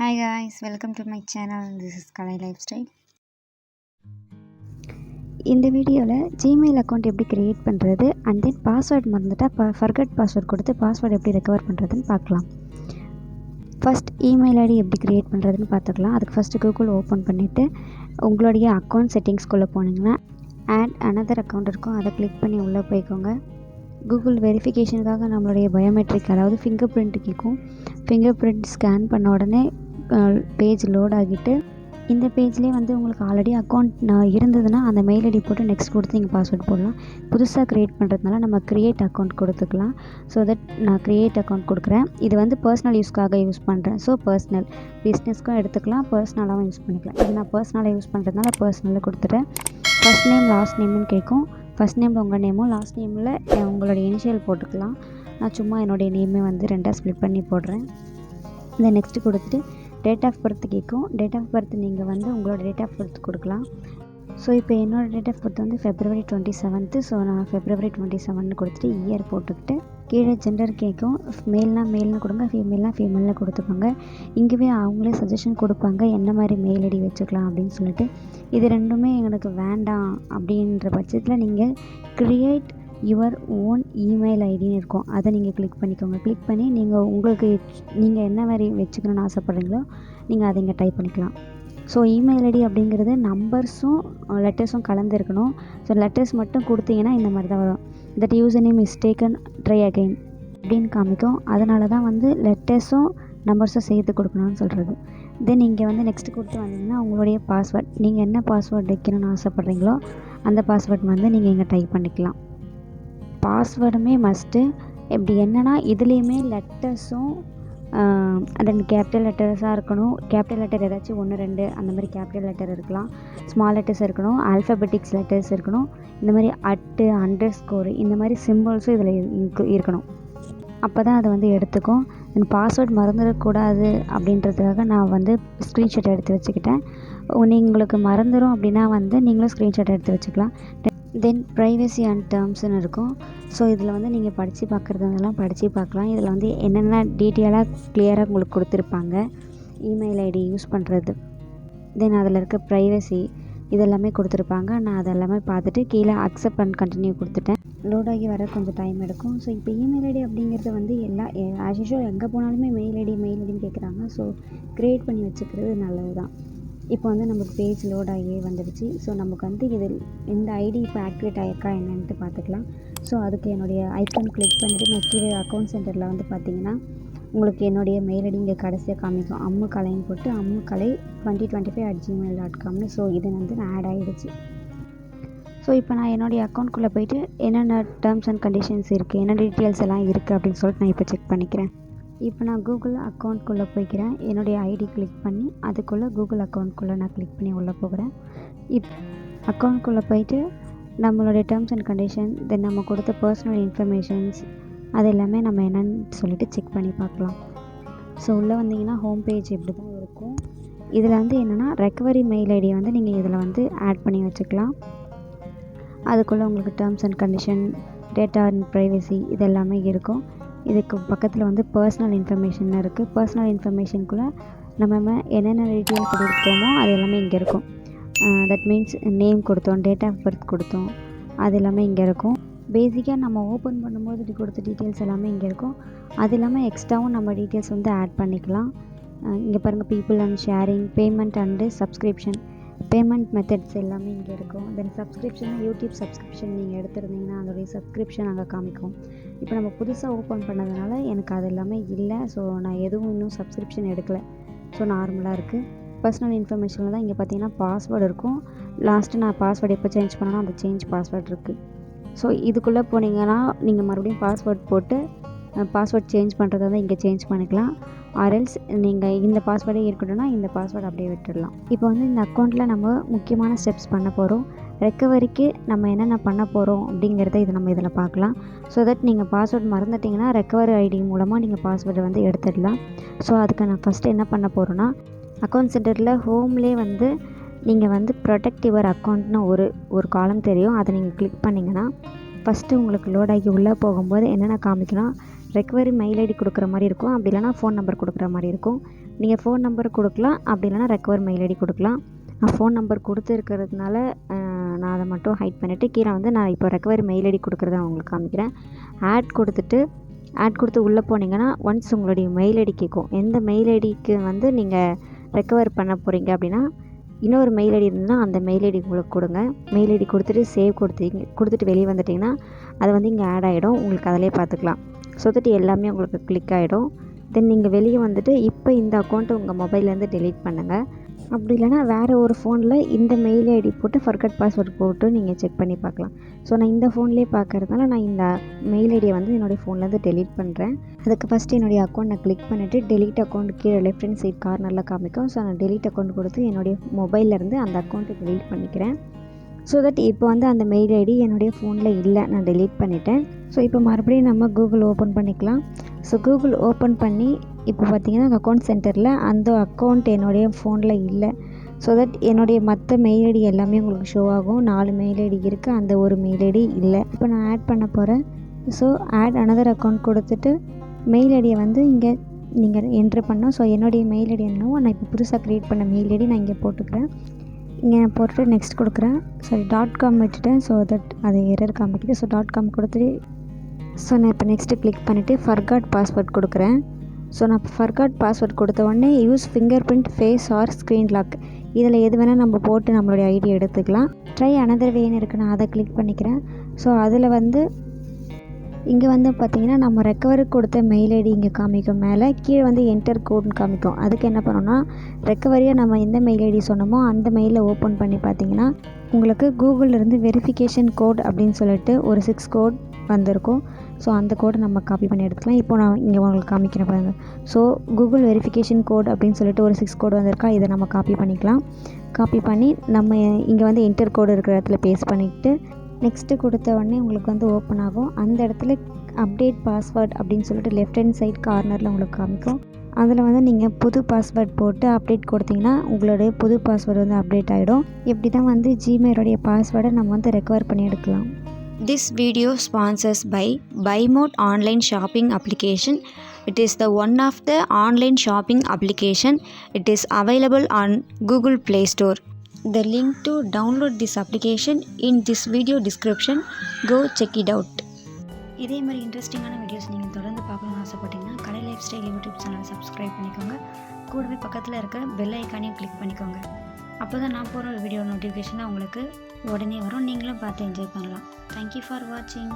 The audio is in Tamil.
Hi guys, welcome to my channel. This is Kalai Lifestyle. இந்த வீடியோவில் ஜிமெயில் அக்கௌண்ட் எப்படி க்ரியேட் பண்ணுறது அண்ட் தென் பாஸ்வேர்ட் மறந்துட்டால் ஃபர்கட் பாஸ்வேர்ட் கொடுத்து பாஸ்வேர்டு எப்படி ரெக்கவர் பண்ணுறதுன்னு பார்க்கலாம். ஃபஸ்ட் இமெயில் ஐடி எப்படி க்ரியேட் பண்ணுறதுன்னு பார்த்துக்கலாம். அதுக்கு ஃபஸ்ட்டு கூகுள் ஓப்பன் பண்ணிவிட்டு உங்களுடைய அக்கௌண்ட் செட்டிங்ஸ்குள்ளே போனீங்கன்னா ஆட் அனதர் அக்கௌண்ட் இருக்கும், அதை கிளிக் பண்ணி உள்ளே போய்க்கோங்க. கூகுள் வெரிஃபிகேஷனுக்காக நம்மளுடைய பயோமெட்ரிக் அதாவது ஃபிங்கர் பிரிண்ட் கேட்கும். ஃபிங்கர் பிரிண்ட் ஸ்கேன் பண்ண உடனே பேஜ் லோட் ஆகிட்டு இந்த பேஜ்லேயே உங்களுக்கு ஆல்ரெடி அக்கௌண்ட் இருந்ததுன்னா அந்த மெயில் ஐடி போட்டு நெக்ஸ்ட் கொடுத்து நீங்கள் பாஸ்வேர்ட் போடலாம். புதுசாக க்ரியேட் பண்ணுறதுனால நம்ம க்ரியேட் அக்கௌண்ட் கொடுத்துக்கலாம். ஸோ தட் நான் க்ரியேட் அக்கௌண்ட் கொடுக்குறேன். இது பர்சனல் யூஸ்க்காக யூஸ் பண்ணுறேன். ஸோ பர்சனல் பிஸ்னஸ்க்கும் எடுத்துக்கலாம், பர்சனலாகவும் யூஸ் பண்ணிக்கலாம். இது நான் பர்சனலாக யூஸ் பண்ணுறதுனால பர்சனலில் கொடுத்துட்டேன். ஃபஸ்ட் நேம் லாஸ்ட் நேம்னு கேட்கும். ஃபஸ்ட் நேமில் உங்கள் நேமும் லாஸ்ட் நேமில் உங்களோட இனிஷியல் போட்டுக்கலாம். நான் சும்மா என்னுடைய நேமே 2 ஸ்ப்ளிட் பண்ணி போடுறேன். இதை நெக்ஸ்ட்டு கொடுத்துட்டு டேட் ஆஃப் பர்த் கேட்கும். டேட் ஆஃப் பர்த் நீங்கள் உங்களோட டேட் ஆஃப் பர்த் கொடுக்கலாம். ஸோ இப்போ என்னோடய date of birth February 27. So நான் February 27 கொடுத்துட்டு இயர் போட்டுக்கிட்டு கீழே ஜெண்டர் கேட்கும். மேல்னால் மேல்னு கொடுங்க, ஃபீமேல்னால் ஃபீமேலில் கொடுத்துக்கோங்க. இங்கேவே அவங்களே சஜஷன் கொடுப்பாங்க என்ன மாதிரி மெயில் ஐடி வச்சுக்கலாம் அப்படின்னு சொல்லிட்டு. இது ரெண்டுமே எனக்கு வேண்டாம் அப்படின்ற பட்சத்தில் நீங்கள் க்ரியேட் யுவர் ஓன் இமெயில் ஐடின்னு இருக்கும், அதை நீங்கள் கிளிக் பண்ணிக்கோங்க. கிளிக் பண்ணி நீங்கள் என்ன மாதிரி வச்சுக்கணும்னு ஆசைப்பட்றீங்களோ நீங்கள் அதை இங்கே டைப் பண்ணிக்கலாம். ஸோ இமெயில் ஐடி அப்படிங்கிறது நம்பர்ஸும் லெட்டர்ஸும் கலந்து இருக்கணும். ஸோ லெட்டர்ஸ் மட்டும் கொடுத்தீங்கன்னா இந்த மாதிரி தான் வரும். That user name is taken try again அப்படின்னு காமிக்கும். அதனால தான் லெட்டர்ஸும் நம்பர்ஸும் சேர்த்து கொடுக்கணும்னு சொல்கிறது. தென் இங்கே நெக்ஸ்ட் கொடுத்து வந்தீங்கன்னா உங்களுடைய பாஸ்வேர்ட், நீங்கள் என்ன பாஸ்வேர்ட் வைக்கணும்னு ஆசைப்பட்றீங்களோ அந்த பாஸ்வேர்ட் நீங்கள் இங்கே டைப் பண்ணிக்கலாம். பாஸ்வேர்டுமே மஸ்ட்டு. எப்படி என்னென்னா இதுலேயுமே லெட்டர்ஸும் தென் கேபிட்டல் லெட்டர்ஸாக இருக்கணும். கேபிட்டல் லெட்டர் ஏதாச்சும் 1 2 அந்த மாதிரி கேபிட்டல் லெட்டர் இருக்கலாம். ஸ்மால் லெட்டர்ஸ் இருக்கணும், ஆல்ஃபபெட்டிக்ஸ் லெட்டர்ஸ் இருக்கணும். இந்த மாதிரி _, இந்த மாதிரி சிம்பிள்ஸும் இதில் இருக்கணும். அப்போ தான் அதை எடுத்துக்கும். பாஸ்வேர்ட் மறந்துடக்கூடாது அப்படின்றதுக்காக நான் ஸ்க்ரீன்ஷாட் எடுத்து வச்சுக்கிட்டேன். உங்களுக்கு மறந்துடும் அப்படின்னா நீங்களும் ஸ்க்ரீன்ஷாட் எடுத்து வச்சுக்கலாம். தென் ப்ரைவசி அண்ட் டேர்ம்ஸ்னு இருக்கும். ஸோ இதில் நீங்கள் படித்து பார்க்குறதுலாம் படித்து பார்க்கலாம். இதில் என்னென்ன டீட்டெயிலாக கிளியராக உங்களுக்கு கொடுத்துருப்பாங்க இமெயில் ஐடி யூஸ் பண்ணுறது. தென் அதில் இருக்க ப்ரைவசி இதெல்லாமே கொடுத்துருப்பாங்க. நான் அதெல்லாமே பார்த்துட்டு கீழே அக்செப்ட் அண்ட் கண்டினியூ கொடுத்துட்டேன். லோடாகி வர கொஞ்சம் டைம் எடுக்கும். ஸோ இப்போ இமெயில் ஐடி அப்படிங்கிறது ஆஸ் யூஷுவல் எங்கே போனாலுமே மெயில் ஐடின்னு கேட்குறாங்க. ஸோ க்ரியேட் பண்ணி வச்சுக்கிறது நல்லது தான். இப்போ நமக்கு பேஜ் லோட் ஆகி வந்துடுச்சு. ஸோ நமக்கு இதில் இந்த ஐடி இப்போ ஆக்டிவேட் ஆகிருக்கா என்னன்ட்டு பார்த்துக்கலாம். ஸோ அதுக்கு என்னுடைய ஐக்கான் கிளிக் பண்ணிவிட்டு நான் கீழே அக்கௌண்ட் சென்டரில் பார்த்தீங்கன்னா உங்களுக்கு என்னுடைய மெயில் ஐடி இங்கே கடைசியாக காமிக்கும். அம்முகலைன்னு போட்டு ammukkalai2025@gmail.com. ஸோ இது ஆட் ஆகிடுச்சு. ஸோ இப்போ நான் என்னுடைய அக்கௌண்ட்குள்ளே போயிட்டு என்னென்ன டேர்ம்ஸ் அண்ட் கண்டிஷன்ஸ் இருக்குது, என்ன டீட்டெயில்ஸ் எல்லாம் இருக்குது அப்படின்னு சொல்லிட்டு நான் இப்போ செக் பண்ணிக்கிறேன். இப்போ நான் கூகுள் அக்கௌண்ட்குள்ளே போய்க்கிறேன். என்னுடைய ஐடி கிளிக் பண்ணி அதுக்குள்ளே கூகுள் அக்கௌண்ட்குள்ளே நான் கிளிக் பண்ணி உள்ளே போகிறேன். அக்கௌண்ட்குள்ளே போயிட்டு நம்மளுடைய டேர்ம்ஸ் அண்ட் கண்டிஷன், தென் நம்ம கொடுத்த பர்சனல் இன்ஃபர்மேஷன்ஸ் அது எல்லாமே நம்ம என்னன்னு சொல்லிட்டு செக் பண்ணி பார்க்கலாம். ஸோ உள்ளே வந்தீங்கன்னா ஹோம் பேஜ் இப்படி தான் இருக்கும். இதில் என்னென்னா ரெக்கவரி மெயில் ஐடியை நீங்கள் இதில் ஆட் பண்ணி வச்சுக்கலாம். அதுக்குள்ளே உங்களுக்கு terms and condition, data and privacy இது எல்லாமே இருக்கும். இதுக்கு பக்கத்தில் பர்சனல் இன்ஃபர்மேஷன் இருக்குது. பர்சனல் இன்ஃபர்மேஷனுக்குள்ளே நம்ம என்னென்ன டீட்டெயில் கொடுத்தோமோ அது எல்லாமே இங்கே இருக்கும். தட் மீன்ஸ் நேம் கொடுத்தோம், டேட் ஆஃப் பர்த் கொடுத்தோம், அது எல்லாமே இங்கே இருக்கும். பேசிக்காக நம்ம ஓப்பன் பண்ணும்போது கொடுத்த டீட்டெயில்ஸ் எல்லாமே இங்கே இருக்கும். அது இல்லாமல் எக்ஸ்ட்ராவும் நம்ம டீட்டெயில்ஸ் ஆட் பண்ணிக்கலாம். இங்கே பாருங்கள், people and sharing, payment and subscription, payment methods எல்லாமே இங்கே இருக்கும். தென் சப்ஸ்கிரிப்ஷன், யூடியூப் சப்ஸ்கிரிப்ஷன் நீங்கள் எடுத்துருந்தீங்கன்னா அதோடைய சப்ஸ்கிரிப்ஷன் அங்கே காமிக்கும். இப்போ நம்ம புதுசாக ஓப்பன் பண்ணதுனால எனக்கு அது எல்லாமே இல்லை. ஸோ நான் எதுவும் இன்னும் சப்ஸ்கிரிப்ஷன் எடுக்கலை. ஸோ நார்மலாக இருக்குது. பர்சனல் இன்ஃபர்மேஷனில் தான் இங்கே பார்த்தீங்கன்னா பாஸ்வேர்டு இருக்கும். லாஸ்ட்டு நான் பாஸ்வேர்டு எப்போ சேஞ்ச் பண்ணேன்னா அந்த சேஞ்ச் பாஸ்வேர்டு இருக்குது. ஸோ இதுக்குள்ளே போனீங்கன்னா நீங்கள் மறுபடியும் பாஸ்வேர்ட் போட்டு பாஸ்வேர்ட் சேஞ்ச் பண்ணுறதா இங்கே சேஞ்ச் பண்ணிக்கலாம். ஆர்எல்ஸ் நீங்கள் இந்த பாஸ்வேர்டே இருக்கணும்னா இந்த பாஸ்வேர்டு அப்படியே விட்டுடலாம். இப்போ இந்த அக்கௌண்ட்டில் நம்ம முக்கியமான ஸ்டெப்ஸ் பண்ண போகிறோம். ரெக்கவரிக்கு நம்ம என்னென்ன பண்ண போகிறோம் அப்படிங்கிறத நம்ம இதில் பார்க்கலாம். ஸோ தட் நீங்கள் பாஸ்வேர்டு மறந்துட்டிங்கன்னா ரெக்கவரி ஐடி மூலமாக நீங்கள் பாஸ்வேர்டை எடுத்துடலாம். ஸோ அதுக்கு நான் ஃபஸ்ட்டு என்ன பண்ண போகிறேன்னா அக்கௌண்ட் சென்டரில் ஹோம்லேயே நீங்கள் ப்ரொடெக்ட் யுவர் அக்கௌண்ட்னு ஒரு காலம் தெரியும். அதை நீங்கள் கிளிக் பண்ணிங்கன்னா ஃபஸ்ட்டு உங்களுக்கு லோட் ஆகி உள்ளே போகும்போது என்னென்ன காமிக்கணும், ரெக்கவரி மெயில் ஐடி கொடுக்குற மாதிரி இருக்கும். அப்படி இல்லைனா ஃபோன் நம்பர் கொடுக்குற மாதிரி இருக்கும். நீங்கள் ஃபோன் நம்பர் கொடுக்கலாம், அப்படி இல்லைனா ரெக்கவர் மெயில் ஐடி கொடுக்கலாம். நான் ஃபோன் நம்பர் கொடுத்துருக்கிறதுனால நான் அதை மட்டும் ஹைட் பண்ணிவிட்டு கீழே வந்து நான் இப்போ ரெக்கவரி மெயில் ஐடி கொடுக்குறத நான் உங்களுக்கு காமிக்கிறேன். ஆட் கொடுத்து உள்ளே போனீங்கன்னா ஒன்ஸ் உங்களுடைய மெயில் ஐடி கேட்கும். எந்த மெயில் ஐடிக்கு வந்து நீங்கள் ரெக்கவர் பண்ண போகிறீங்க அப்படின்னா இன்னொரு மெயில் ஐடி இருந்ததுன்னா அந்த மெயில் ஐடி உங்களுக்கு கொடுங்க. மெயில் ஐடி கொடுத்துட்டு சேவ் கொடுத்துட்டு வெளியே வந்துட்டிங்கன்னா அது வந்து இங்கே ஆட் ஆகிடும். உங்களுக்கு அதிலே பார்த்துக்கலாம். ஸோ தட் எல்லாமே உங்களுக்கு கிளிக் ஆகிடும். தென் நீங்கள் வெளியே வந்துட்டு இப்போ இந்த அக்கௌண்ட்டை உங்கள் மொபைல்லேருந்து டெலீட் பண்ணுங்கள். அப்படி இல்லைனா வேறு ஒரு ஃபோனில் இந்த மெயில் ஐடி போட்டு ஃபர்கட் பாஸ்வேர்ட் போட்டு நீங்கள் செக் பண்ணி பார்க்கலாம். ஸோ நான் இந்த ஃபோன்லேயே பார்க்குறதுனால நான் இந்த மெயில் ஐடியை வந்து என்னுடைய ஃபோன்லேருந்து டெலீட் பண்ணுறேன். அதுக்கு ஃபஸ்ட்டு என்னுடைய அக்கௌண்ட் நான் கிளிக் பண்ணிவிட்டு டெலீட் அக்கௌண்ட் கீழே லெஃப்ட் ஹேண்ட் சைட் கார்னரில் காமிக்கும். ஸோ நான் டெலீட் அக்கௌண்ட் கொடுத்து என்னுடைய மொபைல்லேருந்து அந்த அக்கௌண்ட்டை டெலீட் பண்ணிக்கிறேன். ஸோ தட் இப்போ வந்து அந்த மெயில் ஐடி என்னுடைய ஃபோனில் இல்லை, நான் டெலீட் பண்ணிட்டேன். ஸோ இப்போ மறுபடியும் நம்ம கூகுள் ஓப்பன் பண்ணிக்கலாம். ஸோ கூகுள் ஓப்பன் பண்ணி இப்போ பார்த்திங்கன்னா அக்கௌண்ட் சென்டரில் அந்த அக்கௌண்ட் என்னுடைய ஃபோனில் இல்லை. ஸோ தட் என்னுடைய மற்ற மெயில் ஐடி எல்லாமே உங்களுக்கு ஷோ ஆகும். 4 மெயில் ஐடி இருக்குது, அந்த ஒரு மெயில் ஐடி இல்லை. இப்போ நான் ஆட் பண்ண போகிறேன். ஸோ ஆட் அனதர் அக்கௌண்ட் கொடுத்துட்டு மெயில் ஐடியை வந்து இங்கே நீங்கள் என்ட்ரு பண்ணோம். ஸோ என்னுடைய மெயில் ஐடி என்னவோ நான் இப்போ புதுசாக க்ரியேட் பண்ண மெயில் ஐடி நான் இங்கே போட்டுக்கிறேன். இங்கே நான் போட்டுட்டு நெக்ஸ்ட் கொடுக்குறேன். சாரி .com வச்சுட்டேன். ஸோ தட் அது எரர் காமிக்குது. ஸோ .com கொடுத்துட்டு ஸோ நான் இப்போ நெக்ஸ்ட்டு கிளிக் பண்ணிவிட்டு ஃபர்காட் பாஸ்வேர்ட் கொடுக்குறேன். ஸோ நான் ஃபர்காட் பாஸ்வேர்ட் கொடுத்த உடனே use finger print, face or screen lock இதில் எது வேணால் நம்ம போட்டு நம்மளுடைய ஐடி எடுத்துக்கலாம். ட்ரை அனதர் வேன்னு இருக்குது, நான் அதை கிளிக் பண்ணிக்கிறேன். ஸோ அதில் வந்து இங்கே வந்து பார்த்திங்கன்னா நம்ம ரெக்கவரி கொடுத்த மெயில் ஐடி இங்கே காமிக்கும். மேலே கீழே வந்து என்டர் கோட்னு காமிக்கும். அதுக்கு என்ன பண்ணணும்னா ரெக்கவரியாக நம்ம எந்த மெயில் ஐடி சொன்னோமோ அந்த மெயிலை ஓப்பன் பண்ணி பார்த்தீங்கன்னா உங்களுக்கு கூகுளிலேருந்து வெரிஃபிகேஷன் கோட் அப்படின்னு சொல்லிட்டு ஒரு 6 கோட் வந்திருக்கும். ஸோ அந்த கோடை நம்ம காப்பி பண்ணி எடுத்துக்கலாம். இப்போ நான் இங்கே உங்களுக்கு காமிக்கிறேன் பாருங்கள். ஸோ கூகுள் வெரிஃபிகேஷன் கோட் அப்படின்னு சொல்லிட்டு ஒரு 6 கோடு வந்திருக்கா, இதை நம்ம காப்பி பண்ணிக்கலாம். காப்பி பண்ணி நம்ம இங்கே வந்து என்டர் கோடு இருக்கிற இடத்துல பேஸ்ட் பண்ணிவிட்டு நெக்ஸ்ட்டு கொடுத்த உடனே உங்களுக்கு வந்து ஓப்பன் ஆகும். அந்த இடத்துல அப்டேட் பாஸ்வேர்ட் அப்படின்னு சொல்லிட்டு லெஃப்ட் ஹேண்ட் சைட் கார்னரில் உங்களுக்கு காமிக்கும். அதில் வந்து நீங்கள் புது பாஸ்வேர்ட் போட்டு அப்டேட் கொடுத்தீங்கன்னா உங்களுடைய புது பாஸ்வேர்டு வந்து அப்டேட் ஆகிடும். இப்படி தான் வந்து ஜிமெயிலுடைய பாஸ்வேர்டை நம்ம வந்து ரெக்கவர் பண்ணி எடுக்கலாம். This video sponsors by BuyMode online shopping application. It is the one of the online shopping application. It is available on Google Play Store. The link to download this application in this video description. Go check it out. இதே மாதிரி இன்ட்ரெஸ்டிங்கான வீடியோஸ் நீங்கள் தொடர்ந்து பார்க்கணும்னு ஆசைப்பட்டீங்கன்னா கலை லைஃப் ஸ்டைல் யூடியூப் சேனலை சப்ஸ்கிரைப் பண்ணிக்கோங்க. கூடவே பக்கத்தில் இருக்க பெல் ஐக்கானையும் கிளிக் பண்ணிக்கோங்க. அப்போ தான் நான் போகிற வீடியோ நோட்டிஃபிகேஷனாக உங்களுக்கு உடனே வரும். நீங்களும் பார்த்து என்ஜாய் பண்ணலாம். தேங்க்யூ ஃபார் வாட்சிங்.